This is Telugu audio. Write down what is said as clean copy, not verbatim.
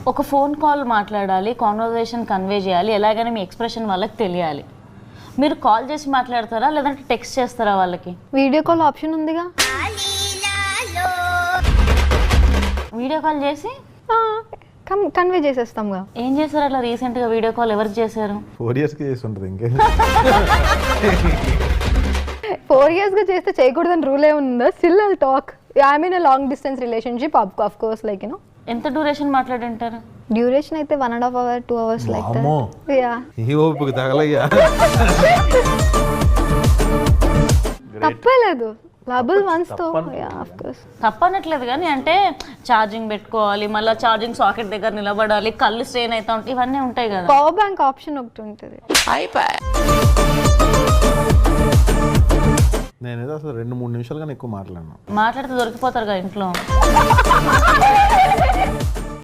ఒక ఫోన్ కాల్ మాట్లాడాలి, కాన్వర్జేషన్ కన్వే చేయాలి, ఎలాగైనా మీ ఎక్స్ప్రెషన్ వాళ్ళకి తెలియాలి. మీరు కాల్ చేసి మాట్లాడతారా లేదంటే టెక్స్ట్ చేస్తారా వాళ్ళకి? వీడియో కాల్ ఆప్షన్ ఉందిగా, వీడియో కాల్ చేసి కన్వే చేసేస్తాంగా. ఏం చేశారు అట్లా రీసెంట్గా వీడియో కాల్ ఎవరికి చేశారు? 4 yearsకి చేసి ఉంటుంది ఇంకే. 4 yearsగా చేస్తే చేయకూడదని రూల్ ఏముందా? Still I talk. I mean long distance relationship of course like you know. ఎంత డ్యూరేషన్ మాట్లాడింటారు? డ్యూరేషన్ అయితే 1.5 hours 2 hours లైక్ అమ్మో, యా. ఈ ఓపిక తగలయ్యా. తప్పలేదు, లబుల్ వన్స్ తో యా ఆఫ్ కోర్స్. తప్పనట్లేదు కానీ అంటే ఛార్జింగ్ పెట్టుకోవాలి, మళ్ళీ ఛార్జింగ్ సాకెట్ దగ్గర నిలబడాలి, కళ్ళు స్ట్రెయిన్ అవుతా ఉంటాయి, ఇవన్నీ ఉంటాయి కదా. పవర్ బ్యాంక్ ఆప్షన్ ఒకటి ఉంటుంది. నేనేదో అసలు 2-3 నిమిషాలు కానీ ఎక్కువ మాట్లాడినా. మాట్లాడితే దొరికిపోతారు కదా ఇంట్లో.